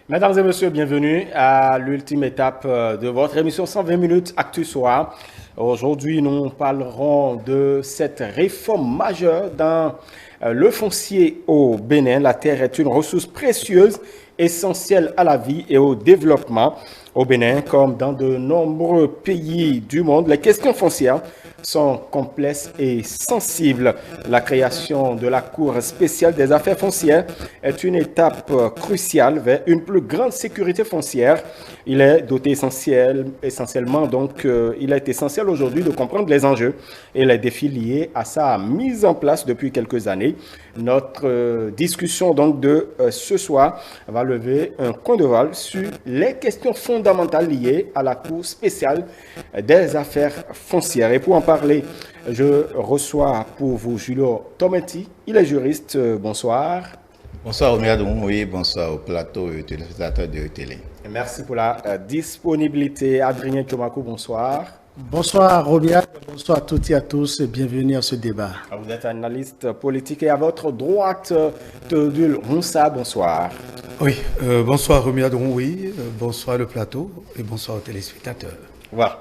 Mesdames et messieurs, bienvenue à l'ultime étape de votre émission 120 minutes Actu Soir. Aujourd'hui, nous parlerons de cette réforme majeure dans le foncier au Bénin. La terre est une ressource précieuse, essentielle à la vie et au développement. Au Bénin, comme dans de nombreux pays du monde, les questions foncières sont complexes et sensibles. La création de la Cour spéciale des affaires foncières est une étape cruciale vers une plus grande sécurité foncière. Il est doté essentiellement, donc, il est essentiel aujourd'hui de comprendre les enjeux et les défis liés à sa mise en place depuis quelques années. Notre discussion donc de ce soir va lever un coin de vol sur les questions fondamentales liées à la Cour spéciale des affaires foncières. Et pour en parler, je reçois pour vous Julio Tometti. Il est juriste. Bonsoir. Bonsoir au Miadoum, oui, bonsoir au plateau et aux téléspectateurs de télé. Merci pour la disponibilité. Adrien Chomakou, bonsoir. Bonsoir Robia, bonsoir à toutes et à tous et bienvenue à ce débat. Vous êtes analyste politique et à votre droite, Théodule Moussa, bonsoir. Oui, bonsoir Romiad oui, bonsoir le plateau et bonsoir aux téléspectateurs. Voilà.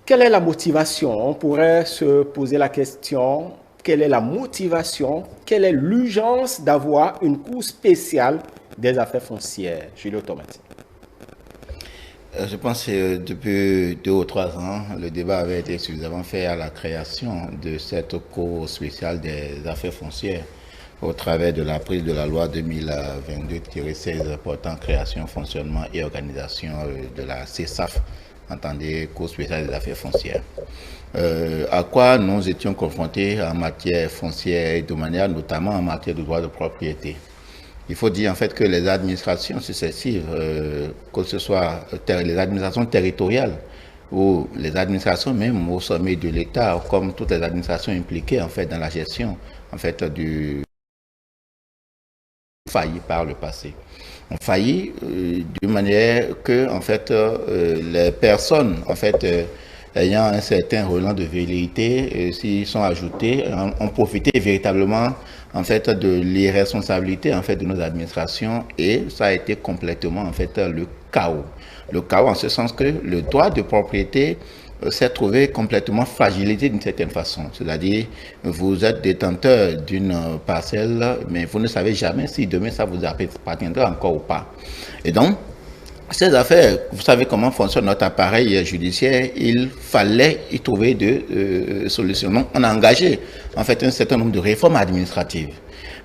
Quelle est la motivation? On pourrait se poser la question, quelle est la motivation, quelle est l'urgence d'avoir une cour spéciale des affaires foncières? Julio Tometti. Je pense que depuis 2 ou 3 ans, le débat avait été suffisamment fait à la création de cette Cour spéciale des affaires foncières au travers de la prise de la loi 2022-16 portant création, fonctionnement et organisation de la CESAF, entendez Cour spéciale des affaires foncières. À quoi nous étions confrontés en matière foncière et domaniale, notamment en matière de droit de propriété. Il faut dire en fait que les administrations successives, que ce soit les administrations territoriales ou les administrations même au sommet de l'État, comme toutes les administrations impliquées en fait dans la gestion en fait du failli par le passé. On faillit d'une manière que en fait les personnes en fait ayant un certain relent de velléité, s'ils sont ajoutés, ont profité véritablement en fait de l'irresponsabilité en fait de nos administrations et ça a été complètement en fait le chaos. Le chaos en ce sens que le droit de propriété s'est trouvé complètement fragilisé d'une certaine façon. C'est-à-dire, vous êtes détenteur d'une parcelle, mais vous ne savez jamais si demain ça vous appartiendra encore ou pas. Et donc, ces affaires, vous savez comment fonctionne notre appareil judiciaire, il fallait y trouver de solutions. Donc, on a engagé en fait un certain nombre de réformes administratives.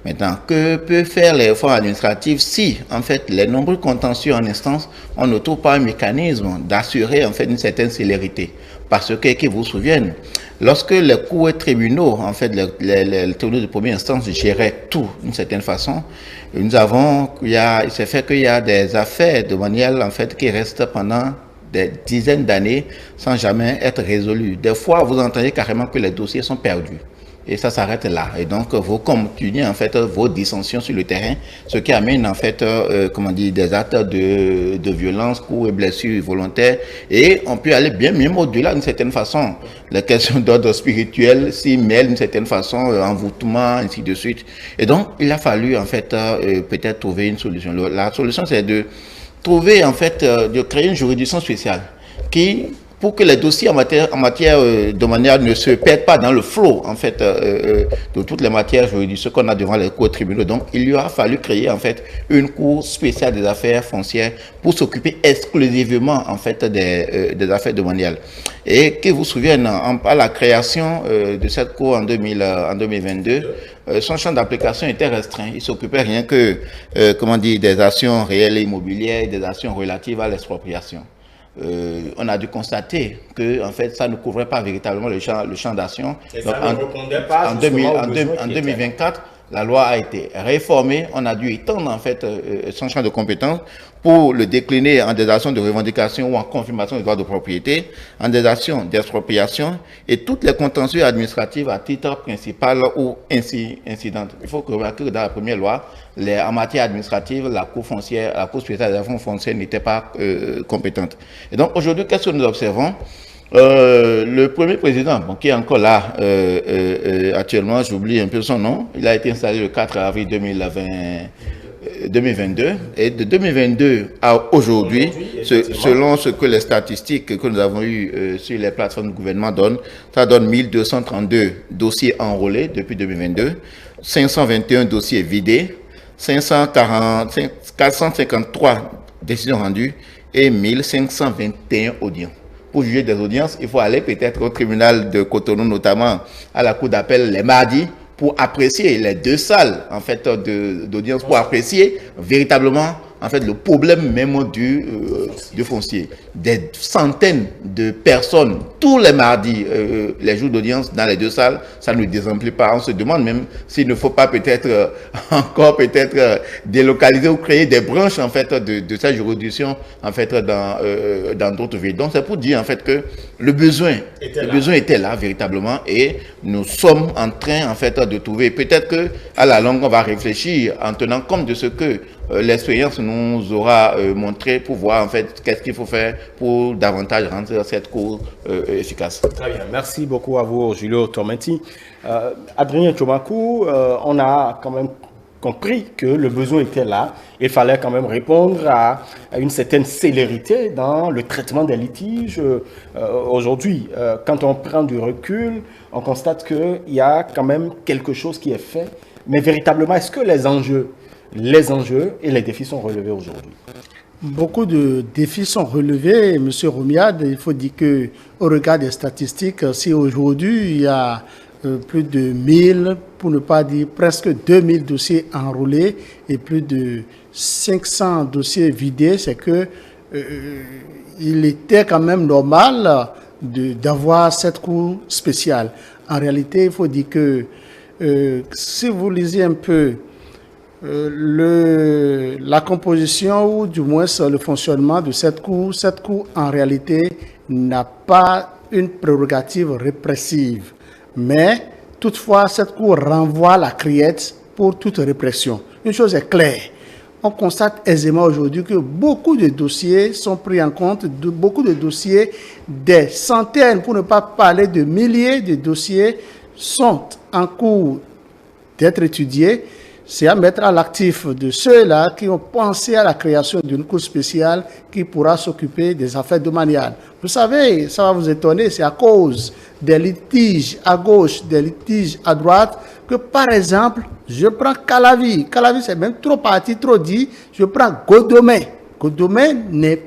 Maintenant, que peuvent faire les réformes administratives si, en fait, les nombreux contentieux en instance, on ne trouve pas un mécanisme d'assurer, en fait, une certaine célérité. Parce que vous vous souvenez, lorsque les cours et tribunaux, en fait, les tribunaux de première instance géraient tout d'une certaine façon, nous avons, il s'est fait qu'il y a des affaires de manière, en fait, qui restent pendant des dizaines d'années sans jamais être résolues. Des fois, vous entendez carrément que les dossiers sont perdus. Et ça s'arrête là. Et donc, vous continuez en fait vos dissensions sur le terrain, ce qui amène en fait, des actes de violence, coups et blessures volontaires. Et on peut aller bien même au-delà d'une certaine façon. Les questions d'ordre spirituel s'y mêlent d'une certaine façon, envoûtement, ainsi de suite. Et donc, il a fallu en fait peut-être trouver une solution. La solution, c'est de trouver en fait, de créer une juridiction spéciale qui pour que les dossiers en matière domaniale ne se perdent pas dans le flot en fait de toutes les matières juridiques qu'on a devant les cours tribunaux. Donc il lui a fallu créer en fait une cour spéciale des affaires foncières pour s'occuper exclusivement en fait des affaires domaniales. Et que vous vous souvenez, à la création de cette cour en 2022, son champ d'application était restreint. Il s'occupait rien que des actions réelles et immobilières, des actions relatives à l'expropriation. On a dû constater que en fait ça ne couvrait pas véritablement le champ d'action. Donc, en 2024, la loi a été réformée. On a dû étendre en fait son champ de compétences pour le décliner en des actions de revendication ou en confirmation des droits de propriété, en des actions d'expropriation et toutes les contentieux administratifs à titre principal ou incidentes. Il faut remarquer que dans la première loi, en matière administrative, la Cour foncière, la Cour spéciale des affaires foncières n'était pas compétente. Et donc aujourd'hui, qu'est-ce que nous observons? Le premier président, qui est encore là actuellement, j'oublie un peu son nom, il a été installé le 4 avril 2020. 2022. Et de 2022 à aujourd'hui, selon ce que les statistiques que nous avons eues sur les plateformes du gouvernement donnent, ça donne 1232 dossiers enrôlés depuis 2022, 521 dossiers vidés, 453 décisions rendues et 1521 audiences. Pour juger des audiences, il faut aller peut-être au tribunal de Cotonou, notamment à la cour d'appel les mardis, pour apprécier les deux salles en fait d'audience, pour apprécier véritablement en fait le problème même du foncier. Des centaines de personnes tous les mardis, les jours d'audience dans les deux salles, ça ne nous désemplit pas. On se demande même s'il ne faut pas peut-être encore délocaliser ou créer des branches en fait de cette juridiction en fait dans d'autres villes. Donc c'est pour dire en fait que le besoin était là véritablement, et nous sommes en train en fait de trouver. Peut-être que à la longue on va réfléchir en tenant compte de ce que l'expérience nous aura montré, pour voir en fait qu'est-ce qu'il faut faire pour davantage rendre cette cour efficace. Très bien, merci beaucoup à vous, Julio Tormenti. Adrien Tchomakou, on a quand même compris que le besoin était là. Il fallait quand même répondre à une certaine célérité dans le traitement des litiges. Aujourd'hui, quand on prend du recul, on constate qu'il y a quand même quelque chose qui est fait. Mais véritablement, est-ce que les enjeux et les défis sont relevés aujourd'hui? Beaucoup de défis sont relevés, M. Romiade. Il faut dire qu'au regard des statistiques, si aujourd'hui il y a plus de 1000, pour ne pas dire presque 2000 dossiers enrôlés et plus de 500 dossiers vidés, c'est que il était quand même normal d'avoir cette cour spéciale. En réalité, il faut dire que si vous lisez un peu la composition ou du moins le fonctionnement de cette cour en réalité n'a pas une prérogative répressive. Mais toutefois, cette cour renvoie la criette pour toute répression. Une chose est claire, on constate aisément aujourd'hui que beaucoup de dossiers sont pris en compte, beaucoup de dossiers, des centaines, pour ne pas parler de milliers de dossiers, sont en cours d'être étudiés. C'est à mettre à l'actif de ceux-là qui ont pensé à la création d'une cour spéciale qui pourra s'occuper des affaires domaniales. Vous savez, ça va vous étonner, c'est à cause des litiges à gauche, des litiges à droite, que par exemple, je prends Calavi. Calavi, c'est même trop parti, trop dit. Je prends Godomé. Godomé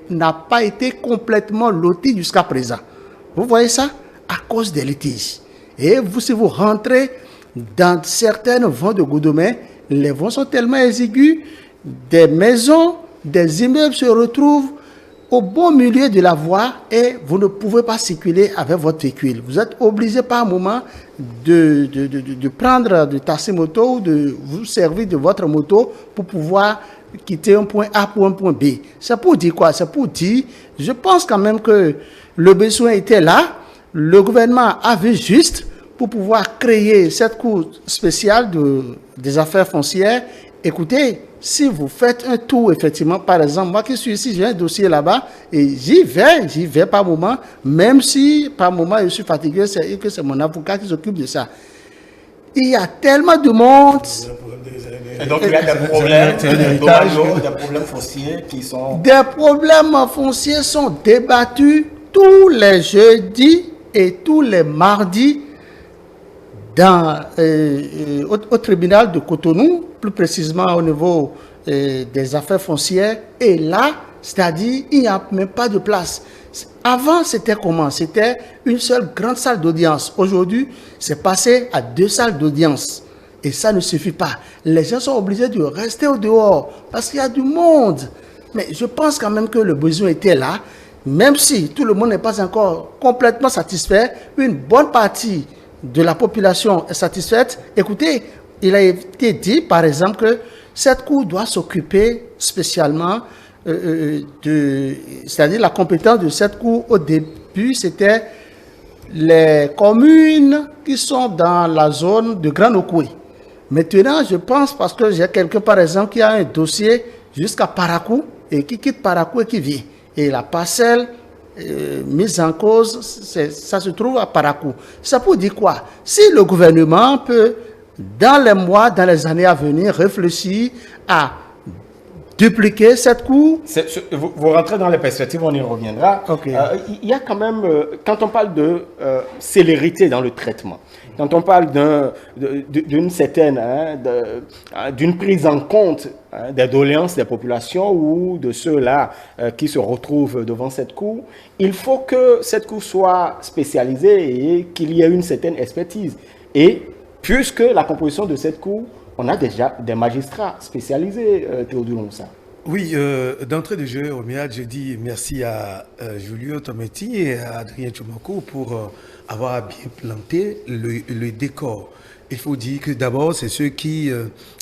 n'a pas été complètement loti jusqu'à présent. Vous voyez ça? À cause des litiges. Et vous, si vous rentrez dans certaines ventes de Godomé, les vents sont tellement exigus, des maisons, des immeubles se retrouvent au beau milieu de la voie et vous ne pouvez pas circuler avec votre véhicule. Vous êtes obligé par moment de prendre de taxi-moto ou de vous servir de votre moto pour pouvoir quitter un point A pour un point B. C'est pour dire quoi? C'est pour dire, je pense quand même que le besoin était là, le gouvernement a vu juste pour pouvoir créer cette cour spéciale des affaires foncières. Écoutez, si vous faites un tour, effectivement, par exemple, moi qui suis ici, j'ai un dossier là-bas, et j'y vais par moment, même si par moment je suis fatigué, et que c'est mon avocat qui s'occupe de ça. Il y a tellement de monde. Et donc il y a des problèmes, des problèmes fonciers qui sont... Des problèmes fonciers sont débattus tous les jeudis et tous les mardis au tribunal de Cotonou, plus précisément au niveau des affaires foncières. Et là, c'est-à-dire, il n'y a même pas de place. Avant, c'était comment? C'était une seule grande salle d'audience. Aujourd'hui, c'est passé à 2 salles d'audience. Et ça ne suffit pas. Les gens sont obligés de rester au dehors parce qu'il y a du monde. Mais je pense quand même que le besoin était là. Même si tout le monde n'est pas encore complètement satisfait, une bonne partie de la population est satisfaite. Écoutez, il a été dit, par exemple, que cette cour doit s'occuper spécialement c'est-à-dire la compétence de cette cour au début, c'était les communes qui sont dans la zone de Grand Okoué. Maintenant, je pense, parce que j'ai quelqu'un, par exemple, qui a un dossier jusqu'à Parakou et qui quitte Parakou et qui vient. Et la parcelle mise en cause, ça se trouve à Parakou. Ça pour dire quoi? Si le gouvernement peut, dans les mois, dans les années à venir, réfléchir à dupliquer cette cour. Vous rentrez dans les perspectives, on y reviendra. Ok. Il y a quand même, quand on parle de célérité dans le traitement, quand on parle d'une certaine, d'une prise en compte des doléances des populations ou de ceux-là qui se retrouvent devant cette cour, il faut que cette cour soit spécialisée et qu'il y ait une certaine expertise. Et puisque la composition de cette cour, on a déjà des magistrats spécialisés, Théodule Moussa. Oui, d'entrée de jeu, Romiad, je dis merci à Julio Tometti et à Adrien Tchoumakou pour avoir bien planté le décor. Il faut dire que d'abord, c'est ceux qui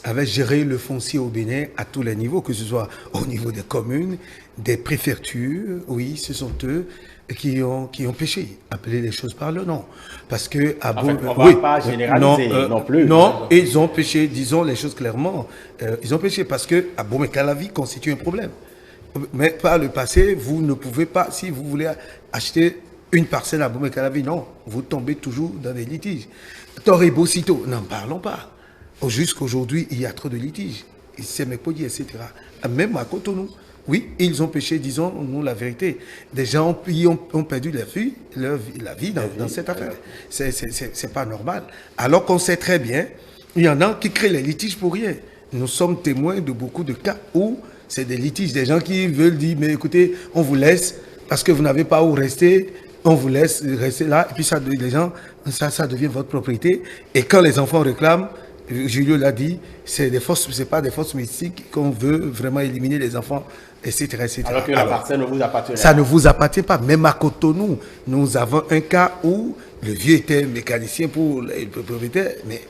avaient géré le foncier au Bénin à tous les niveaux, que ce soit au niveau des communes, des préfectures. Oui, ce sont eux qui ont péché, appeler les choses par le nom. Parce que on ne va pas généraliser non plus. Non, ils ont péché, disons les choses clairement. Ils ont péché parce que Abomey-Calavi constitue un problème. Mais par le passé, vous ne pouvez pas, si vous voulez acheter une parcelle à Abomey-Calavi, non, vous tombez toujours dans des litiges. Torre-et-Bocito, n'en parlons pas. Jusqu'aujourd'hui, il y a trop de litiges. C'est Mekpodi, etc. Même à Cotonou. Oui, ils ont péché, disons-nous la vérité. Des gens ont perdu la vie dans cette affaire. C'est pas normal. Alors qu'on sait très bien, il y en a qui créent les litiges pour rien. Nous sommes témoins de beaucoup de cas où c'est des litiges, des gens qui veulent dire, mais écoutez, on vous laisse parce que vous n'avez pas où rester, on vous laisse rester là, et puis les gens, ça devient votre propriété. Et quand les enfants réclament, Julio l'a dit, c'est pas des forces mystiques qu'on veut vraiment éliminer les enfants, etc., etc. Alors que la parcelle ne vous appartient pas. Ça ne vous appartient pas. Même à Cotonou, nous avons un cas où le vieux était mécanicien pour le propriétaire, mais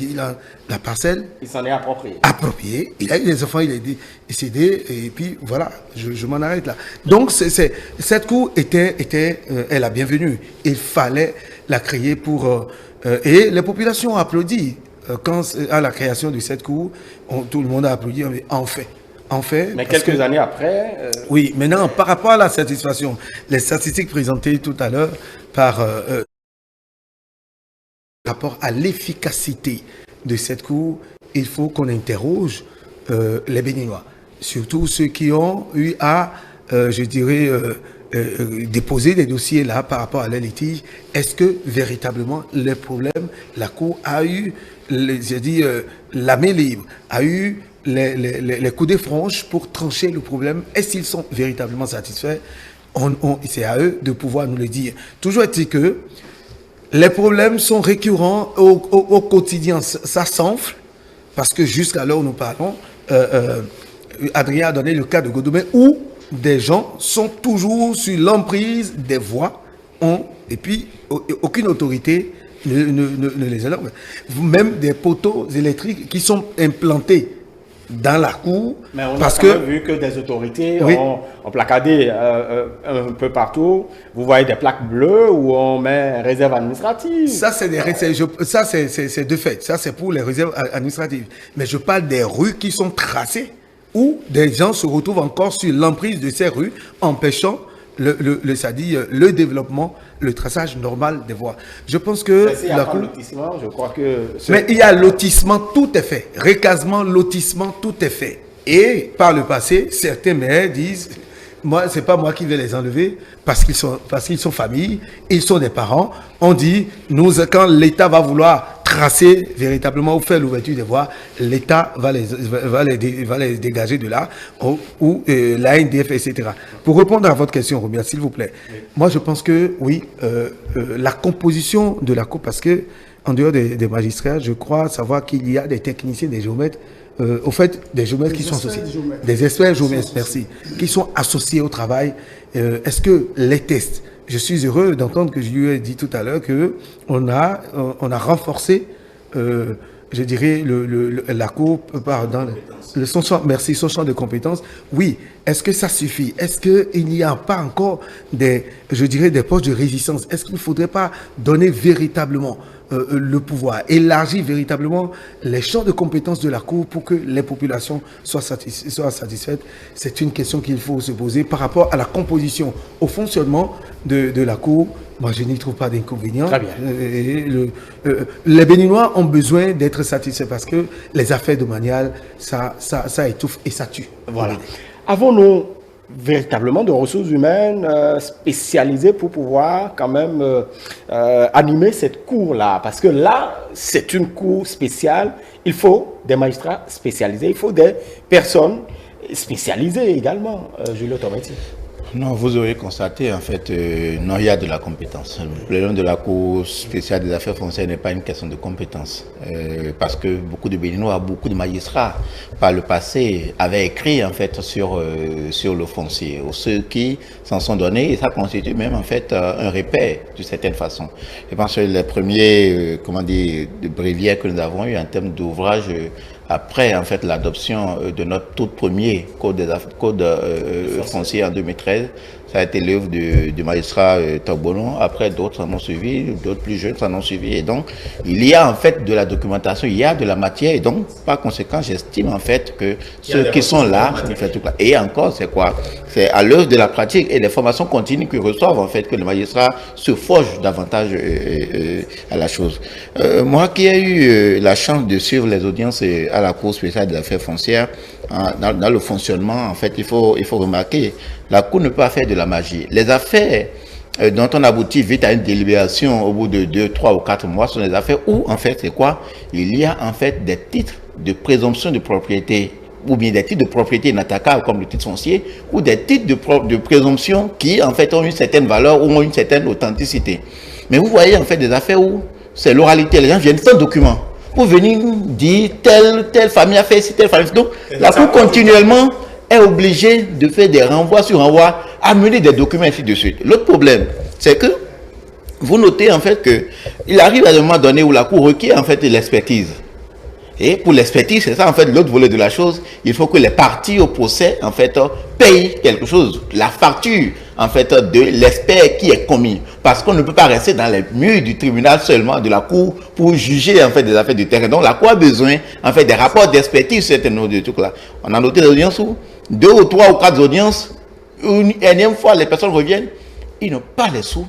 il a la parcelle. Il s'en est approprié. Il a eu des enfants, il est décédé, et puis voilà, je m'en arrête là. Donc, cette cour était la bienvenue. Il fallait la créer pour. Et les populations ont applaudi. Quand à la création de cette cour, tout le monde a applaudi, en fait. Mais quelques années après... Oui, maintenant, par rapport à la satisfaction, les statistiques présentées tout à l'heure par rapport à l'efficacité de cette cour, il faut qu'on interroge les Béninois, surtout ceux qui ont eu à, déposer des dossiers là par rapport à la litige. Est-ce que véritablement les problèmes, la cour a eu, la main libre, a eu les coups de franche pour trancher le problème? Est-ce qu'ils sont véritablement satisfaits? C'est à eux de pouvoir nous le dire. Toujours est-il que les problèmes sont récurrents au quotidien. Ça s'enfle parce que jusqu'à l'heure où nous parlons, Adrien a donné le cas de Godomé où des gens sont toujours sur l'emprise des voies et puis aucune autorité ne les alerte. Même des poteaux électriques qui sont implantés dans la cour. Mais on parce a quand même vu que des autorités ont placardé un peu partout. Vous voyez des plaques bleues où on met réserve administrative. Ça, c'est des réserves. Ça, c'est de fait. Ça, c'est pour les réserves administratives. Mais je parle des rues qui sont tracées où des gens se retrouvent encore sur l'emprise de ces rues, empêchant le développement, le traçage normal des voies. Je pense que lotissement, je crois que... Mais il y a lotissement, tout est fait. Recasement, lotissement, tout est fait. Et par le passé, certains maires disent, moi, c'est pas moi qui vais les enlever parce qu'ils sont famille, ils sont des parents. On dit, quand l'État va vouloir tracer véritablement ou faire l'ouverture des voies, l'État va les dégager de là, ou l'ANDF, etc. Pour répondre à votre question, Robert, s'il vous plaît, moi je pense que oui, la composition de la Cour, parce que en dehors des magistrats, je crois savoir qu'il y a des techniciens, des géomètres, au fait, des géomètres qui sont associés, des experts géomètres, merci, qui sont associés au travail. Est-ce que les tests, je suis heureux d'entendre que je lui ai dit tout à l'heure qu'on a renforcé, je dirais, la Cour son champ de compétences. Oui, est-ce que ça suffit? Est-ce qu'il n'y a pas encore des poches de résistance? Est-ce qu'il ne faudrait pas donner véritablement le pouvoir, élargir véritablement les champs de compétences de la Cour pour que les populations soient satisfaites? C'est une question qu'il faut se poser par rapport à la composition, au fonctionnement de la Cour. Moi, je n'y trouve pas d'inconvénient. Très bien. Les Béninois ont besoin d'être satisfaits parce que les affaires domaniales, ça étouffe et ça tue. Voilà. Avons-nous véritablement de ressources humaines spécialisées pour pouvoir quand même animer cette cour-là? Parce que là, c'est une cour spéciale. Il faut des magistrats spécialisés. Il faut des personnes spécialisées également. Julio Tometti. Non, vous aurez constaté, en fait, non, il y a de la compétence. Le problème de la Cour spéciale des affaires foncières n'est pas une question de compétence. Parce que beaucoup de Béninois, beaucoup de magistrats, par le passé, avaient écrit, en fait, sur le foncier. Ou ceux qui s'en sont donnés, et ça constitue même, en fait, un repère, d'une certaine façon. Je pense que les premiers, de bréviaires que nous avons eu en termes d'ouvrage, après, en fait, l'adoption de notre tout premier code foncier en 2013, ça a été l'œuvre du magistrat Togbono. Après, d'autres en ont suivi, d'autres plus jeunes en ont suivi. Et donc, il y a en fait de la documentation, il y a de la matière. Et donc, par conséquent, j'estime en fait que ceux qui sont là, et encore, c'est quoi? C'est à l'œuvre de la pratique et des formations continues qu'ils reçoivent, en fait, que le magistrat se forge davantage à la chose. Moi qui ai eu la chance de suivre les audiences à la Cour spéciale des affaires foncières, dans le fonctionnement, en fait, il faut remarquer, la Cour ne peut pas faire de la magie. Les affaires dont on aboutit vite à une délibération au bout de 2, 3 ou 4 mois sont des affaires où, en fait, c'est quoi? Il y a, en fait, des titres de présomption de propriété, ou bien des titres de propriété inattaquable comme le titre foncier, ou des titres de présomption qui, en fait, ont une certaine valeur ou ont une certaine authenticité. Mais vous voyez, en fait, des affaires où c'est l'oralité, les gens viennent sans document pour venir dire telle famille a fait ici, telle famille. Donc, la Cour continuellement est obligée de faire des renvois sur renvois, amener des documents ainsi de suite. L'autre problème, c'est que vous notez en fait qu'il arrive à un moment donné où la Cour requiert en fait l'expertise. Et pour l'expertise, c'est ça en fait l'autre volet de la chose. Il faut que les parties au procès en fait payent quelque chose, la facture en fait de l'expert qui est commis. Parce qu'on ne peut pas rester dans les murs du tribunal seulement, de la Cour, pour juger en fait des affaires du terrain. Donc la Cour a besoin en fait des rapports d'expertise sur certains trucs là. On a noté des audiences où 2 ou 3 ou 4 audiences, une énième fois les personnes reviennent, ils n'ont pas les sous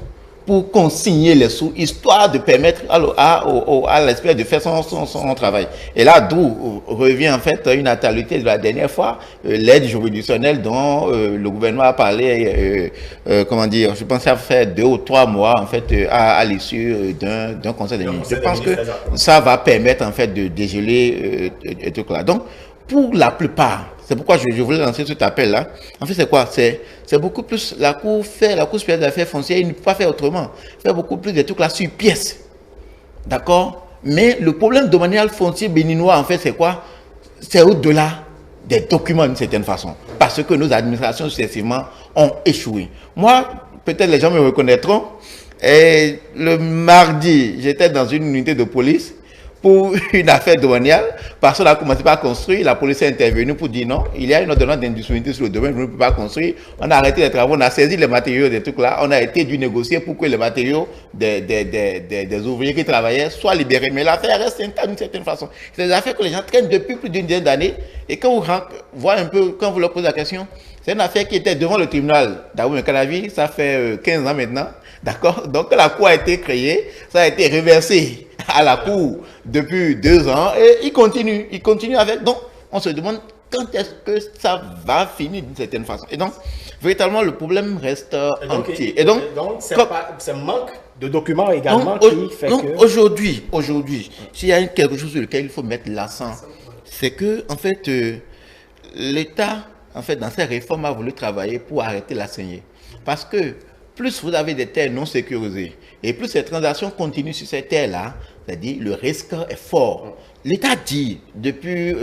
pour consigner les sous, histoire de permettre à l'expert de faire son travail. Et là, d'où revient en fait une actualité de la dernière fois, l'aide juridictionnelle dont le gouvernement a parlé, je pense que ça fait 2 ou 3 mois en fait à l'issue d'un conseil des ministres. Je pense que ça va permettre en fait de dégeler tout là. Donc, pour la plupart, c'est pourquoi je voulais lancer cet appel-là. En fait, c'est quoi? C'est beaucoup plus la Cour spéciale des affaires foncières, il ne peut pas faire autrement. Faire beaucoup plus de trucs là sur pièce. D'accord? Mais le problème domanial foncier béninois, en fait, c'est quoi? C'est au-delà des documents d'une certaine façon. Parce que nos administrations successivement ont échoué. Moi, peut-être les gens me reconnaîtront. Et le mardi, j'étais dans une unité de police pour une affaire douanière, parce qu'on a commencé par construire, la police est intervenue pour dire non, il y a une ordonnance d'indisponibilité sur le domaine, je ne peux pas construire. On a arrêté les travaux, on a saisi les matériaux des trucs là, on a été dû négocier pour que les matériaux des ouvriers qui travaillaient soient libérés. Mais l'affaire reste intacte d'une certaine façon. C'est des affaires que les gens traînent depuis plus d'une dizaine d'années, et quand vous voyez un peu, quand vous leur posez la question, c'est une affaire qui était devant le tribunal d'Abomey-Calavi, ça fait 15 ans maintenant, d'accord? Donc la Cour a été créée, ça a été reversé à la Cour depuis 2 ans et il continue avec. Donc on se demande quand est-ce que ça va finir d'une certaine façon. Et donc véritablement le problème reste entier. Et donc c'est manque de documents également qui fait que... Aujourd'hui, s'il y a quelque chose sur lequel il faut mettre l'accent, c'est que en fait l'État en fait dans ses réformes a voulu travailler pour arrêter la saignée. Parce que plus vous avez des terres non sécurisées et plus ces transactions continuent sur ces terres-là, c'est-à-dire le risque est fort. L'État dit depuis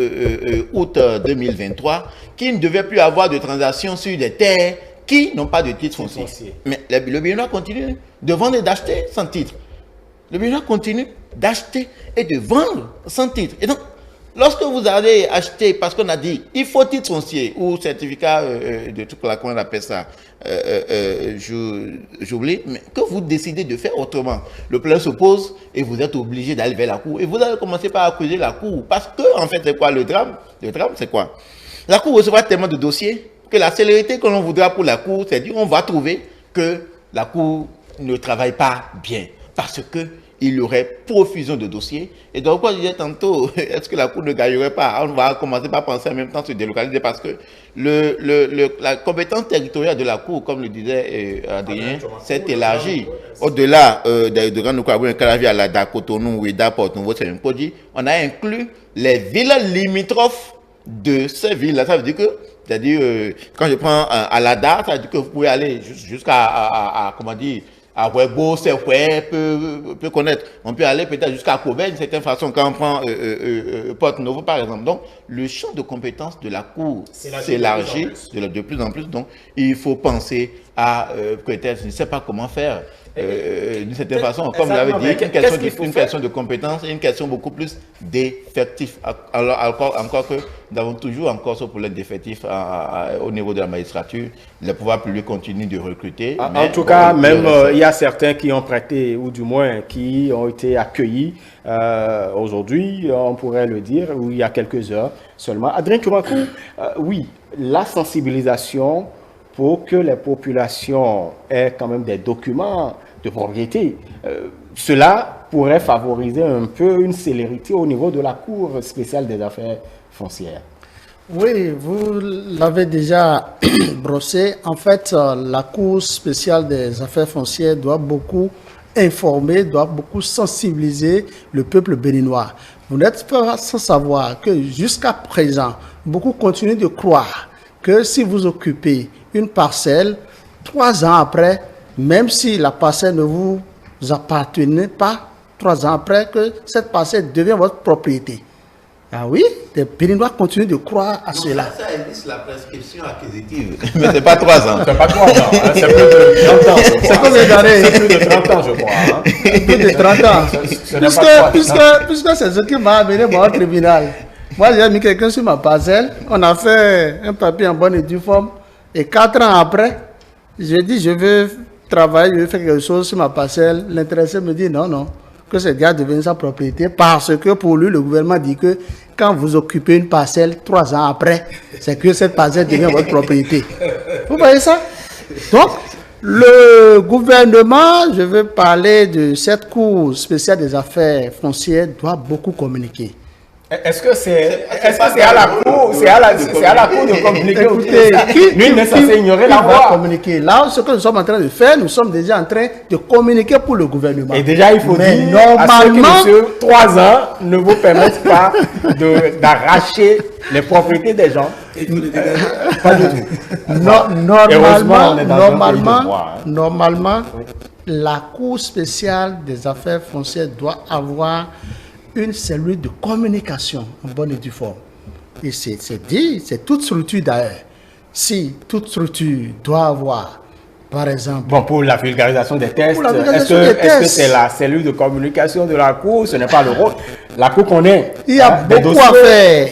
août 2023 qu'il ne devait plus avoir de transactions sur des terres qui n'ont pas de titre foncier. Mais le Béninois continue de vendre et d'acheter sans titre. Le Béninois continue d'acheter et de vendre sans titre. Et donc, Lorsque vous allez acheter, parce qu'on a dit, il faut titre foncier ou certificat de tout, comment on appelle ça, j'oublie, mais que vous décidez de faire autrement, le plan se pose et vous êtes obligé d'aller vers la cour. Et vous allez commencer par accuser la cour. Parce que, en fait, c'est quoi le drame? Le drame, c'est quoi? La cour recevra tellement de dossiers que la célérité que l'on voudra pour la cour, c'est dire on va trouver que la cour ne travaille pas bien. Parce que il y aurait profusion de dossiers. Et donc, quoi je disais tantôt, est-ce que la Cour ne gagnerait pas? On va commencer par penser en même temps se délocaliser parce que la compétence territoriale de la Cour, comme le disait Adrien, s'est élargie. Au-delà de Grand Calavi à la Dakotonou, Ouida, Port-Nouveau, c'est un produit, on a inclus les villes limitrophes de ces villes-là. Ça veut dire que, c'est-à-dire, quand je prends Alada, ça veut dire que vous pouvez aller jusqu'à comment dire, à Webo, peut connaître. On peut aller peut-être jusqu'à Kobe d'une certaine façon quand on prend Porte-Nouveau par exemple. Donc, le champ de compétences de la Cour s'élargit de plus en plus. Donc, il faut penser à peut-être, je ne sais pas comment faire. D'une certaine façon, comme vous l'avez dit, une question de compétences et une question beaucoup plus d'effectifs. Alors, encore que nous avons toujours encore ce problème d'effectifs au niveau de la magistrature. Les pouvoirs publics continuent de recruter. En tout cas, même il y a certains qui ont prêté, ou du moins qui ont été accueillis aujourd'hui, on pourrait le dire, ou il y a quelques heures seulement. Adrien Koumakou, oui, la sensibilisation pour que les populations aient quand même des documents de propriété. Cela pourrait favoriser un peu une célérité au niveau de la Cour spéciale des affaires foncières. Oui, vous l'avez déjà brossé. En fait, la Cour spéciale des affaires foncières doit beaucoup informer, doit beaucoup sensibiliser le peuple béninois. Vous n'êtes pas sans savoir que jusqu'à présent, beaucoup continuent de croire que si vous occupez une parcelle, 3 ans après, même si la parcelle ne vous appartenait pas, 3 ans après, que cette parcelle devient votre propriété. Ah oui, les Béninois continuent de croire à cela. Ça existe la prescription acquisitive. Mais ce n'est pas 3 ans. C'est pas 3 ans, hein, c'est plus de 30 ans. C'est combien d'années? C'est plus de 30 ans, je crois. Hein. Plus de 30 ans. Puisque c'est ce qui m'a amené au tribunal. Moi, j'ai mis quelqu'un sur ma parcelle. On a fait un papier en bonne et due forme. Et 4 ans après, j'ai dit, je veux travailler, je veux faire quelque chose sur ma parcelle. L'intéressé me dit, non, que c'est déjà devenu sa propriété. Parce que pour lui, le gouvernement dit que quand vous occupez une parcelle, 3 ans après, c'est que cette parcelle devient votre propriété. Vous voyez ça? Donc, le gouvernement, je veux parler de cette Cour spéciale des affaires foncières, doit beaucoup communiquer. Est-ce que c'est à la Cour, c'est à la Cour de communiquer? Écoutez, nul n'est censé ignorer la voie. Communiquer. Là, ce que nous sommes en train de faire, nous sommes déjà en train de communiquer pour le gouvernement. Et déjà, il faut dire normalement, à ceux qui, monsieur, 3 ans ne vous permettent pas d'arracher les propriétés des gens. Pas du tout. Normalement, la Cour spéciale des affaires foncières doit avoir une cellule de communication en bonne et due forme. Et c'est dit, c'est toute structure d'ailleurs. Si toute structure doit avoir, par exemple... Bon, pour la vulgarisation des tests, est-ce que c'est la cellule de communication de la Cour? Ce n'est pas le rôle. La Cour connaît. Il y a beaucoup à faire.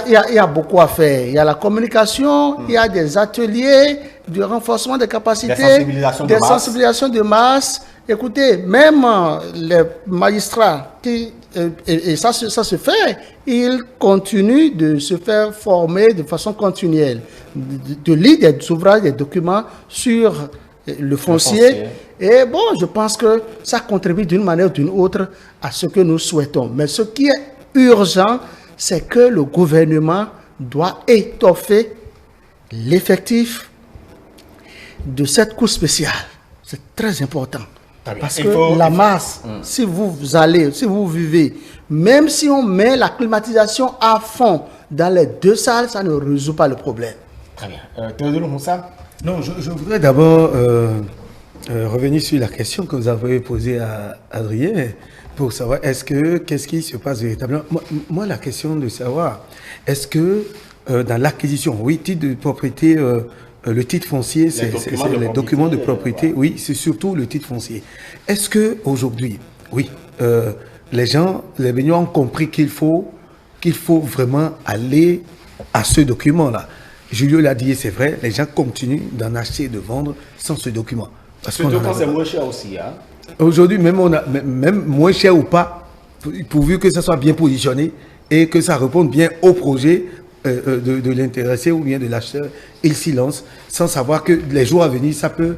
Il y a beaucoup à faire. Il y a la communication, il y a des ateliers de renforcement des capacités, des sensibilisations de masse. Écoutez, même les magistrats qui... Et ça se fait, ils continuent de se faire former de façon continuelle, de lire des ouvrages, des documents sur le foncier. Et bon, je pense que ça contribue d'une manière ou d'une autre à ce que nous souhaitons. Mais ce qui est urgent, c'est que le gouvernement doit étoffer l'effectif de cette Cour spéciale. C'est très important. Parce que la masse, si vous vivez, même si on met la climatisation à fond dans les 2 salles, ça ne résout pas le problème. Très bien. Théodore Moussa? Non, je voudrais d'abord revenir sur la question que vous avez posée à Adrien pour savoir qu'est-ce qui se passe véritablement. Moi, la question de savoir, est-ce que dans l'acquisition, oui, titre de propriété, le titre foncier, c'est les documents de propriété, oui, c'est surtout le titre foncier. Est-ce qu'aujourd'hui, oui, les Béninois ont compris qu'il faut qu'il faut vraiment aller à ce document-là. Julio l'a dit, et c'est vrai, les gens continuent d'en acheter et de vendre sans ce document. Surtout quand c'est moins cher aussi. Hein? Aujourd'hui, même moins cher ou pas, pourvu que ça soit bien positionné et que ça réponde bien au projet de l'intéressé ou bien de l'acheteur, il s'y lance sans savoir que les jours à venir, ça peut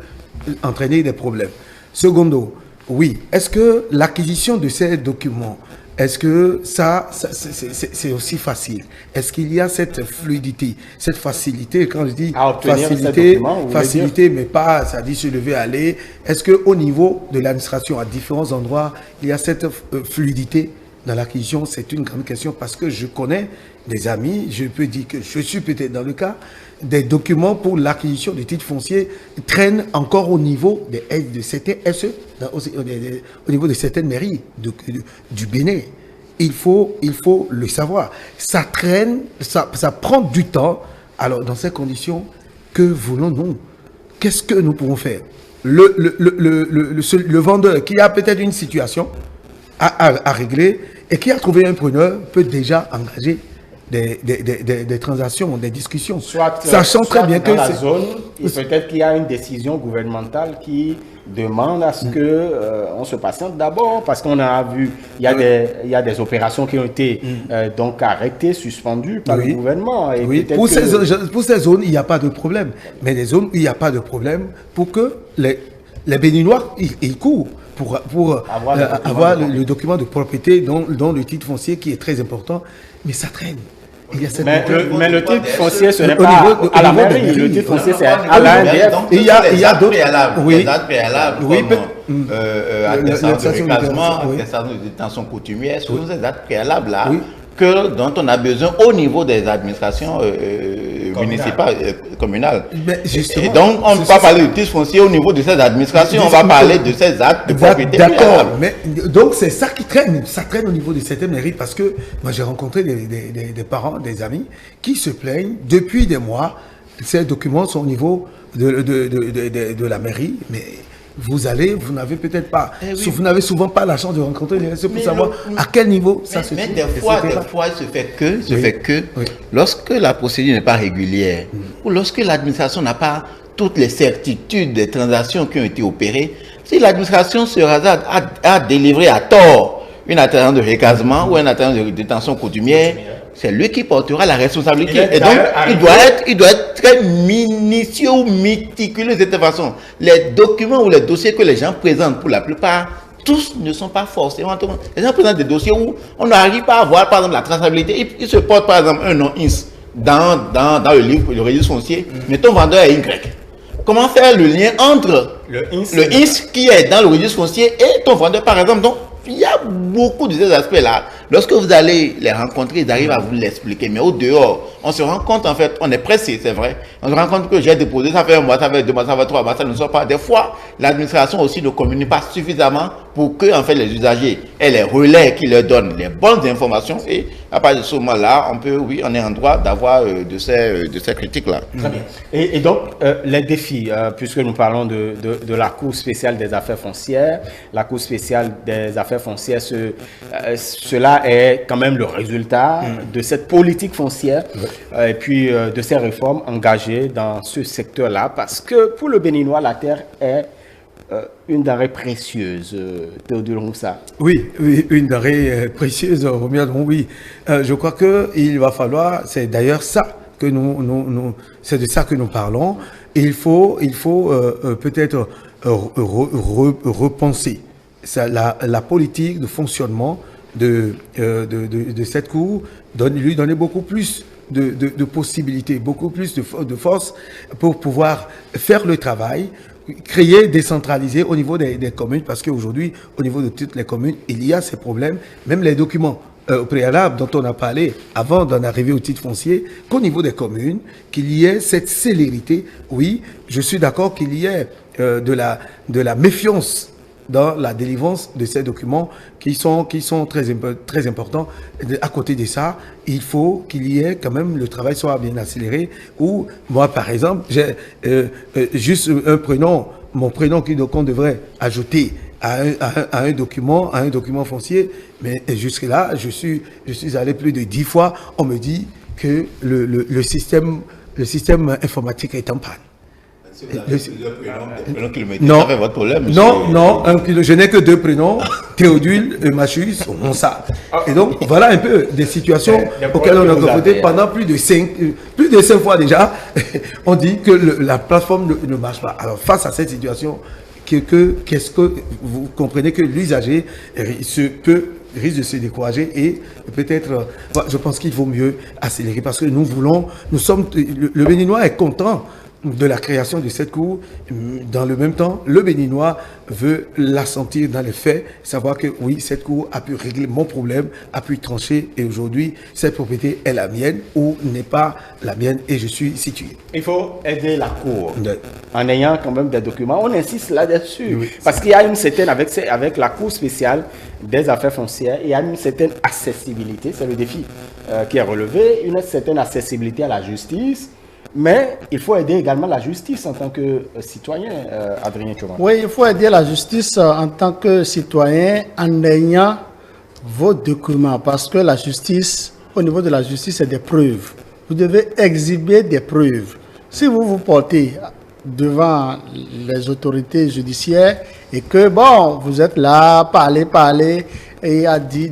entraîner des problèmes. Secondo, oui, est-ce que l'acquisition de ces documents, est-ce que c'est aussi facile? Est-ce qu'il y a cette fluidité, cette facilité? Quand je dis facilité, mais pas, ça dit se lever, aller. Est-ce qu'au niveau de l'administration, à différents endroits, il y a cette fluidité dans l'acquisition? C'est une grande question parce que je connais des amis, je peux dire que je suis peut-être dans le cas, des documents pour l'acquisition des titres fonciers traînent encore au niveau de certains SE, au niveau de certaines mairies du Bénin. Il faut le savoir. Ça traîne, ça prend du temps. Alors, dans ces conditions, que voulons-nous? Qu'est-ce que nous pouvons faire? Le vendeur qui a peut-être une situation à régler et qui a trouvé un preneur peut déjà engager des transactions, des discussions. Sachant très bien que dans la zone, peut-être qu'il y a une décision gouvernementale qui demande à ce que on se patiente d'abord, parce qu'on a vu, il y a des opérations qui ont été donc arrêtées, suspendues par le gouvernement. Et oui, pour ces zones, il n'y a pas de problème. Mais les zones où il n'y a pas de problème, pour que les Béninois, ils courent pour avoir le document de propriété dont le titre foncier qui est très important, mais ça traîne. Mais le titre foncier, ce n'est pas à la mairie. Le titre foncier, c'est à l'ANDF. Il y a d'autres préalables. Oui. Des dates préalables. Oui. Attestation de recasement, attestation de détention coutumière. Ce sont ces dates préalables-là dont on a besoin au niveau des administrations municipales, communales. Et donc, on ne peut pas parler de titre foncier au niveau de ces administrations, on va parler de ces actes de propriété. D'accord, mais donc c'est ça qui traîne, ça traîne au niveau de certaines mairies, parce que moi j'ai rencontré des parents, des amis qui se plaignent depuis des mois. Ces documents sont au niveau de la mairie, mais vous n'avez peut-être pas, vous n'avez souvent pas la chance de rencontrer les RSE pour savoir à quel niveau ça se trouve. Mais des fois, il se fait que lorsque la procédure n'est pas régulière, ou lorsque l'administration n'a pas toutes les certitudes des transactions qui ont été opérées, si l'administration se hasarde à délivrer à tort une attestation de recasement ou une attestation de détention coutumière, c'est lui qui portera la responsabilité. Et donc, il doit être très minutieux ou méticuleux de cette façon. Les documents ou les dossiers que les gens présentent, pour la plupart, tous ne sont pas forcément. Les gens présentent des dossiers où on n'arrive pas à voir, par exemple, la traçabilité. Il se porte, par exemple, un nom INS dans le livre, le registre foncier, mais ton vendeur est Y. Comment faire le lien entre le INS qui est dans le registre foncier et ton vendeur, par exemple? Donc, il y a beaucoup de ces aspects-là. Lorsque vous allez les rencontrer, ils arrivent à vous l'expliquer. Mais au dehors, on se rend compte, en fait, on est pressé, c'est vrai. On se rend compte que j'ai déposé, ça fait 1 mois, ça fait 2 mois, ça fait 3 mois, ça ne sort pas. Des fois, l'administration aussi ne communique pas suffisamment pour que, en fait, les usagers aient les relais qui leur donnent les bonnes informations. Et à partir de ce moment-là, on est en droit d'avoir de ces critiques-là. Très bien. Et donc, les défis, puisque nous parlons de la Cour spéciale des affaires foncières, la Cour spéciale des affaires foncières, cela est quand même le résultat de cette politique foncière et puis de ces réformes engagées dans ce secteur-là, parce que pour le Béninois, la terre est une denrée précieuse. Théodule Moussa. Oui, une denrée précieuse, oui. Je crois qu'il va falloir, c'est d'ailleurs ça que c'est de ça que nous parlons. Il faut peut-être repenser la politique de fonctionnement de cette cour, lui donner beaucoup plus de possibilités, beaucoup plus de force pour pouvoir faire le travail, créer, décentraliser au niveau des communes, parce qu'aujourd'hui, au niveau de toutes les communes, il y a ces problèmes, même les documents préalables dont on a parlé avant d'en arriver au titre foncier, qu'au niveau des communes, qu'il y ait cette célérité. Oui, je suis d'accord qu'il y ait de la méfiance dans la délivrance de ces documents qui sont très importants. À côté de ça, il faut qu'il y ait quand même, le travail soit bien accéléré. Ou moi, par exemple, j'ai juste un prénom, mon prénom qu'on devrait ajouter à un document foncier. Mais jusque-là, je suis allé plus de 10 fois. On me dit que le système informatique est en panne. Non, votre problème, non, je n'ai que 2 prénoms, Théodule et Machus, on ça. Et donc, voilà un peu des situations auxquelles on a confronté pendant plus de 5 fois déjà. On dit que la plateforme ne marche pas. Alors, face à cette situation, qu'est-ce que vous comprenez que l'usager risque de se décourager et peut-être, je pense qu'il vaut mieux accélérer parce que le Béninois est content de la création de cette cour. Dans le même temps, le Béninois veut la sentir dans les faits, savoir que oui, cette cour a pu régler mon problème, a pu trancher et aujourd'hui, cette propriété est la mienne ou n'est pas la mienne et je suis situé. Il faut aider la cour Oui. en ayant quand même des documents. On insiste là-dessus parce qu'il y a une certaine, avec la cour spéciale des affaires foncières, il y a une certaine accessibilité, c'est le défi qui est relevé, une certaine accessibilité à la justice. Mais il faut aider également la justice en tant que citoyen, Adrien Tchouman. Oui, il faut aider la justice en tant que citoyen en ayant vos documents parce que la justice, au niveau de la justice, c'est des preuves. Vous devez exhiber des preuves. Si vous vous portez devant les autorités judiciaires et que, bon, vous êtes là, parlez, et a dit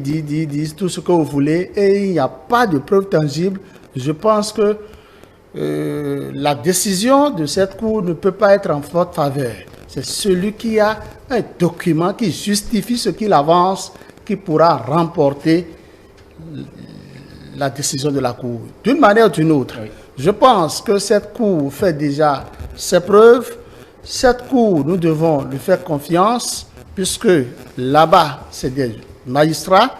tout ce que vous voulez et il n'y a pas de preuves tangibles, je pense que la décision de cette cour ne peut pas être en votre faveur. C'est celui qui a un document qui justifie ce qu'il avance qui pourra remporter la décision de la cour. D'une manière ou d'une autre, je pense que cette cour fait déjà ses preuves. Cette cour, nous devons lui faire confiance puisque là-bas, c'est des magistrats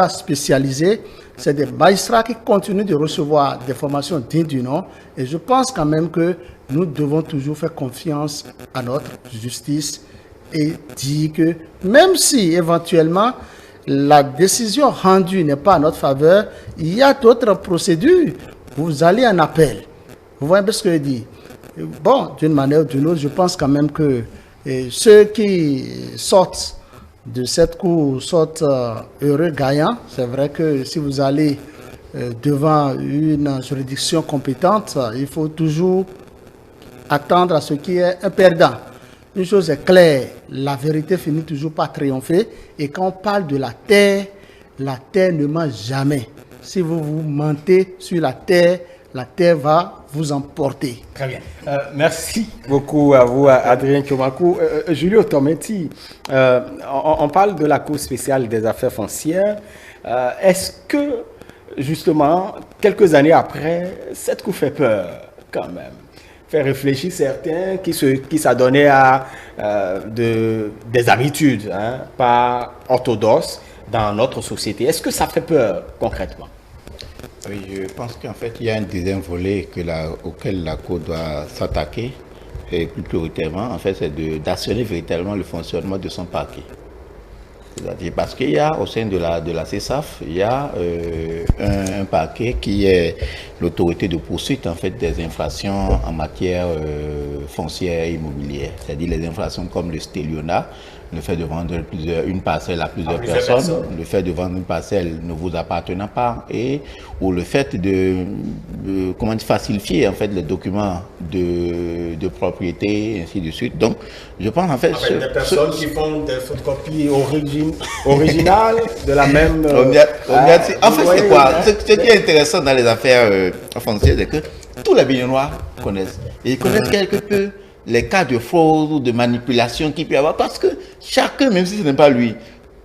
spécialisés. C'est des magistrats qui continuent de recevoir des formations dignes du nom. Et je pense quand même que nous devons toujours faire confiance à notre justice et dire que même si éventuellement la décision rendue n'est pas à notre faveur, il y a d'autres procédures. Vous allez en appel. Vous voyez un peu ce que je dis. Bon, d'une manière ou d'une autre, je pense quand même que ceux qui sortent de cette cour sortent heureux gagnants. C'est vrai que si vous allez devant une juridiction compétente, il faut toujours attendre à ce qui est un perdant. Une chose est claire, la vérité finit toujours par triompher. Et quand on parle de la terre ne ment jamais. Si vous vous mentez sur la terre va vous emporter. Très bien. Merci beaucoup à vous, Adrien Tchomakou. Julio Tometti, on parle de la Cour spéciale des affaires foncières. Est-ce que, justement, quelques années après, cette Cour fait peur, quand même? Fait réfléchir certains qui s'adonnaient à des habitudes pas orthodoxes dans notre société. Est-ce que ça fait peur, concrètement? Oui, je pense qu'en fait, il y a un deuxième volet auquel la Cour doit s'attaquer, et plus prioritairement, en fait, c'est d'assurer véritablement le fonctionnement de son parquet. C'est-à-dire parce qu'il y a au sein de la CESAF, il y a un parquet qui est l'autorité de poursuite en fait des infractions en matière foncière et immobilière, c'est-à-dire les infractions comme le stélionnat, le fait de vendre une parcelle à plusieurs personnes, le fait de vendre une parcelle ne vous appartenant pas, ou le fait de faciliter en fait les documents de propriété, ainsi de suite. Donc, je pense en fait... Des personnes qui font des photocopies originales de la même... En fait, c'est quoi? Ce qui est intéressant dans les affaires foncières, c'est que tous les Béninois connaissent. Et ils connaissent quelque peu les cas de fraude ou de manipulation qu'il peut y avoir, parce que chacun, même si ce n'est pas lui,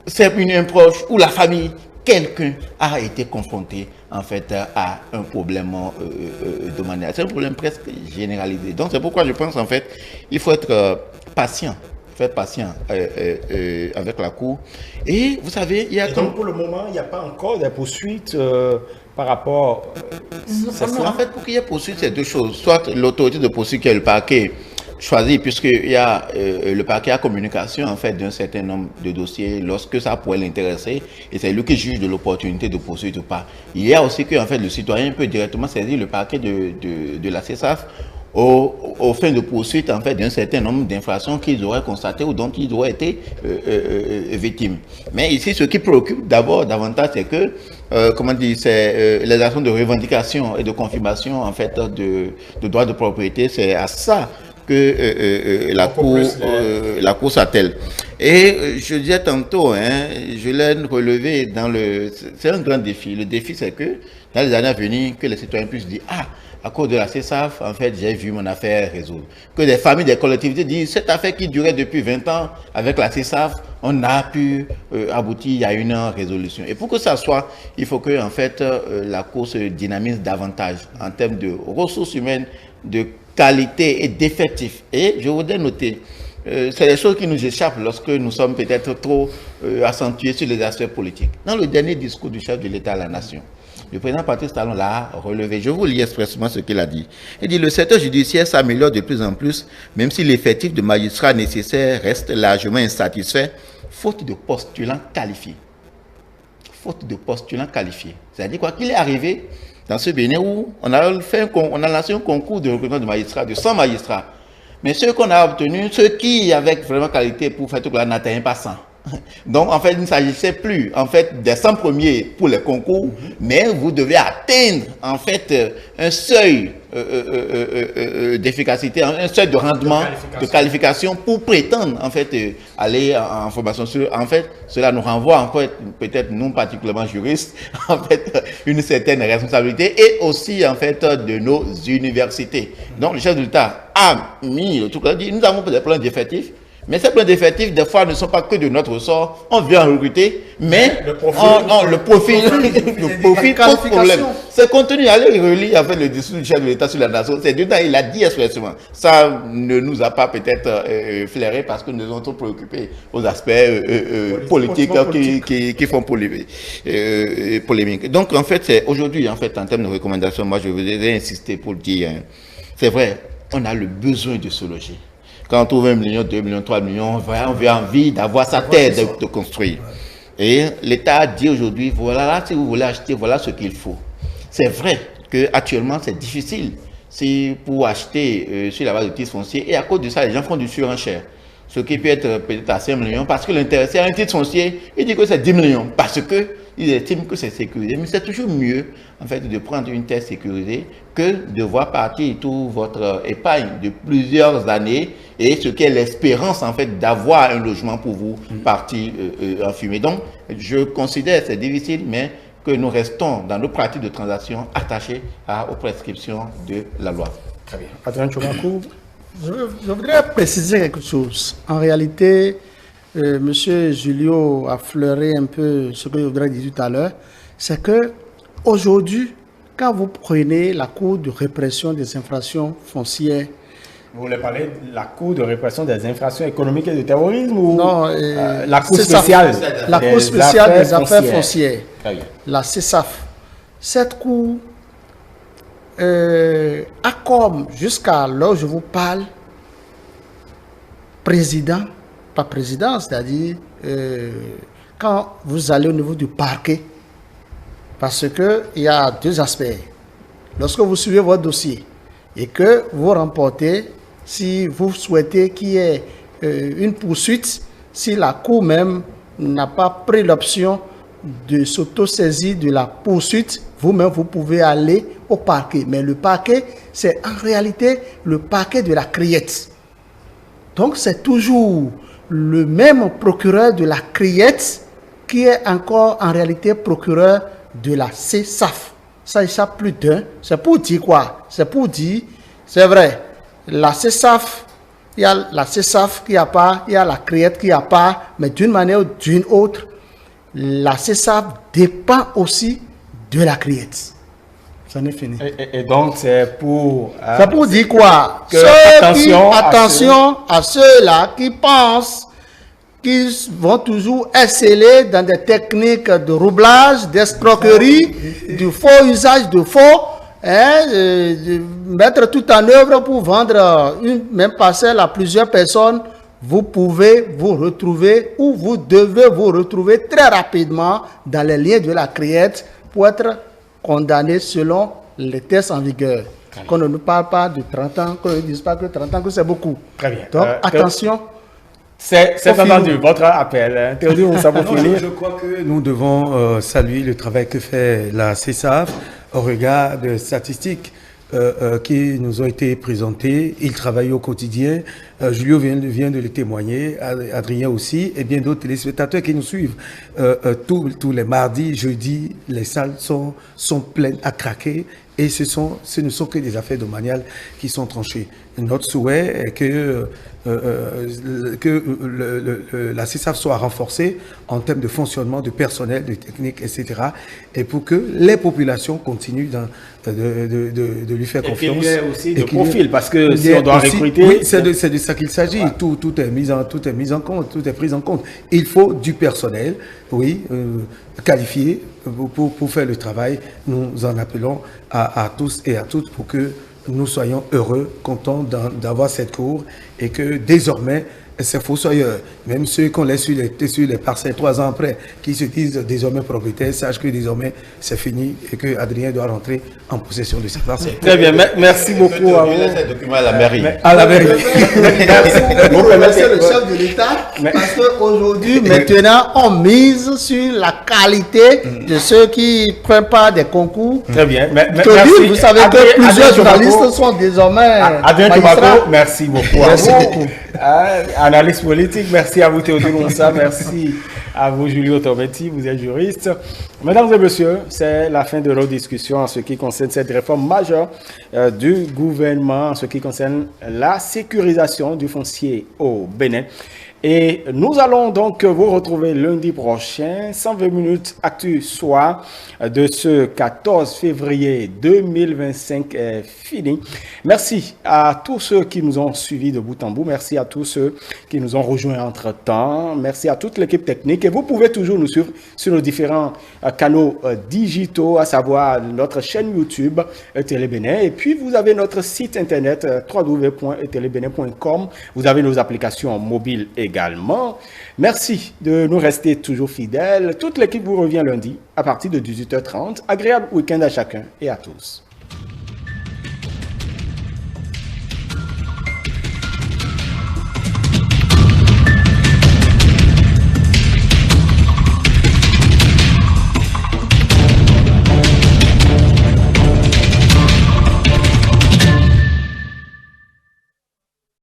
c'est un proche ou la famille, quelqu'un a été confronté en fait à un problème de manière. C'est un problème presque généralisé. Donc c'est pourquoi je pense en fait il faut être patient. Avec la Cour. Et vous savez, il y a... donc pour le moment, il n'y a pas encore des poursuites par rapport... En fait, pour qu'il y ait poursuite, c'est deux choses. Soit l'autorité de poursuite qui est le parquet choisi, puisqu'il y a le parquet à communication en fait d'un certain nombre de dossiers lorsque ça pourrait l'intéresser, et c'est lui qui juge de l'opportunité de poursuite ou pas. Il y a aussi que en fait le citoyen peut directement saisir le parquet de la CESAF aux fins de poursuite en fait d'un certain nombre d'infractions qu'ils auraient constatées ou dont ils auraient été victimes. Mais ici, ce qui préoccupe d'abord davantage, c'est que c'est les actions de revendication et de confirmation en fait de droits de propriété. C'est à ça que la Cour s'attelle. Et je disais tantôt, je l'ai relevé c'est un grand défi. Le défi, c'est que dans les années à venir, que les citoyens puissent dire, à cause de la CESAF, en fait, j'ai vu mon affaire résoudre. Que des familles, des collectivités disent, cette affaire qui durait depuis 20 ans avec la CESAF, on a pu aboutir à une résolution. Et pour que ça soit, il faut que, en fait, la Cour se dynamise davantage en termes de ressources humaines, de qualité et d'effectifs. Et je voudrais noter, c'est des choses qui nous échappent lorsque nous sommes peut-être trop accentués sur les aspects politiques. Dans le dernier discours du chef de l'État à la Nation, le président Patrice Talon l'a relevé. Je vous lis expressément ce qu'il a dit. Il dit « Le secteur judiciaire s'améliore de plus en plus, même si l'effectif de magistrats nécessaire reste largement insatisfait, faute de postulants qualifiés. » Faute de postulants qualifiés. C'est-à-dire quoi? Qu'il est arrivé dans ce Bénin où on a lancé un concours de recrutement de magistrats, de 100 magistrats. Mais ceux qu'on a obtenus, ceux qui avaient vraiment qualité pour faire tout cela n'atteignaient pas 100. Donc, en fait, il ne s'agissait plus, en fait, des 100 premiers pour les concours, mais vous devez atteindre, en fait, un seuil d'efficacité, un seuil de rendement, de qualification pour prétendre, en fait, aller en formation. En fait, cela nous renvoie, en fait, peut-être nous particulièrement juristes, en fait, une certaine responsabilité et aussi, en fait, de nos universités. Donc, le chef de l'État a mis le truc, dit, nous avons des plans d'effectifs. Mais ces plans d'effectifs, des fois, ne sont pas que de notre ressort. On vient recruter, mais le profil pose problème. Ce contenu, allez relire avec le discours du chef de l'État sur la nation. C'est dedans, il a dit expressément. Ça ne nous a pas peut-être flairé parce que nous sommes trop préoccupés aux aspects politiques qui font polémique. Donc, en fait, c'est aujourd'hui, en fait, en termes de recommandations, moi, je voudrais insister pour dire, c'est vrai, on a le besoin de se loger. Quand on trouve 1 million, 2 millions, 3 millions, on a envie d'avoir sa terre de construire. Et l'État a dit aujourd'hui, voilà, là, si vous voulez acheter, voilà ce qu'il faut. C'est vrai qu'actuellement, c'est difficile pour acheter sur la base de titres fonciers. Et à cause de ça, les gens font du surenchère. Ce qui peut être peut-être à 5 millions, parce que l'intéressé a un titre foncier, il dit que c'est 10 millions, parce qu'il estime que c'est sécurisé. Mais c'est toujours mieux, en fait, de prendre une terre sécurisée que de voir partir toute votre épargne de plusieurs années et ce qu'est l'espérance, en fait, d'avoir un logement pour vous partir en fumée. Donc, je considère que c'est difficile, mais que nous restons dans nos pratiques de transaction attachés aux prescriptions de la loi. Très bien. Adrien Tchoumakou. Je voudrais préciser quelque chose. En réalité, M. Julio a fleuré un peu ce que je voudrais dire tout à l'heure. C'est que aujourd'hui, quand vous prenez la Cour de répression des infractions foncières, vous voulez parler de la Cour de répression des infractions économiques et de terrorisme ou non, la Cour spéciale la Cour spéciale des affaires foncières, la CESAF. Cette Cour a comme, jusqu'à l'heure où je vous parle, président, pas président, c'est-à-dire quand vous allez au niveau du parquet, parce qu'il y a deux aspects. Lorsque vous suivez votre dossier et que vous remportez, si vous souhaitez qu'il y ait une poursuite, si la Cour même n'a pas pris l'option de s'autosaisir de la poursuite, vous-même, vous pouvez aller au parquet. Mais le parquet, c'est en réalité le parquet de la criette. Donc, c'est toujours le même procureur de la criette qui est encore en réalité procureur de la CESAF. Ça échappe plus d'un. C'est pour dire quoi? C'est pour dire, c'est vrai, la CESAF, il y a la CESAF qui a pas, il y a la criette qui a pas, mais d'une manière ou d'une autre, la CESAF dépend aussi de la criette. Ça n'est fini. Et donc, c'est pour... c'est pour dire quoi? Attention à ceux-là qui pensent qu'ils vont toujours exceller dans des techniques de roublage, d'escroquerie, du faux usage de faux, de mettre tout en œuvre pour vendre une même parcelle à plusieurs personnes. Vous pouvez vous retrouver ou vous devez vous retrouver très rapidement dans les liens de la criette pour être condamné selon les tests en vigueur. Qu'on ne nous parle pas de 30 ans, qu'on ne dise pas que 30 ans, que c'est beaucoup. Très bien. Donc, attention. C'est entendu, votre appel. Théodule, on s'en va finir. Je crois que nous devons saluer le travail que fait la CESAF au regard des statistiques qui nous ont été présentées. Ils travaillent au quotidien. Julio vient de le témoigner, Adrien aussi, et bien d'autres téléspectateurs qui nous suivent. Tous les mardis, jeudis, les salles sont pleines à craquer. Et ce ne sont que des affaires domaniales qui sont tranchées. Notre souhait est que la CESAF soit renforcée en termes de fonctionnement, de personnel, de technique, etc. Et pour que les populations continuent de lui faire confiance. Et qu'il y ait aussi de profil, parce que si on doit recruter... Oui, c'est de ça qu'il s'agit. Voilà. Tout est mis en compte, tout est pris en compte. Il faut du personnel, oui, qualifié pour faire le travail. Nous en appelons à tous et à toutes pour que nous soyons heureux, contents d'avoir cette cour et que désormais, ces fossoyeurs, même ceux qu'on laisse sur les parcelles 3 ans après, qui se disent désormais propriétaires, sachent que désormais c'est fini et que Adrien doit rentrer en possession de ces parcelles. Très bien, merci beaucoup à vous. Ces documents à la mairie. À la mairie. Vous remerciez le chef de l'État parce qu'aujourd'hui, maintenant, on mise sur la qualité de ceux qui prennent part des concours. Très bien. Merci. Vous savez que plusieurs journalistes sont désormais Adrien Tomaco, merci beaucoup. Merci beaucoup. Analyste politique, merci à vous Théodule Moussa, merci à vous Julio Torbetti, vous êtes juriste. Mesdames et messieurs, c'est la fin de nos discussions en ce qui concerne cette réforme majeure du gouvernement, en ce qui concerne la sécurisation du foncier au Bénin. Et nous allons donc vous retrouver lundi prochain, 120 minutes Actu Soir de ce 14 février 2025 est fini. Merci à tous ceux qui nous ont suivis de bout en bout. Merci à tous ceux qui nous ont rejoints entre-temps. Merci à toute l'équipe technique. Et vous pouvez toujours nous suivre sur nos différents canaux digitaux, à savoir notre chaîne YouTube Télébénin. Et puis, vous avez notre site internet www.telebenin.com. Vous avez nos applications mobiles également. Merci de nous rester toujours fidèles. Toute l'équipe vous revient lundi à partir de 18h30. Agréable week-end à chacun et à tous.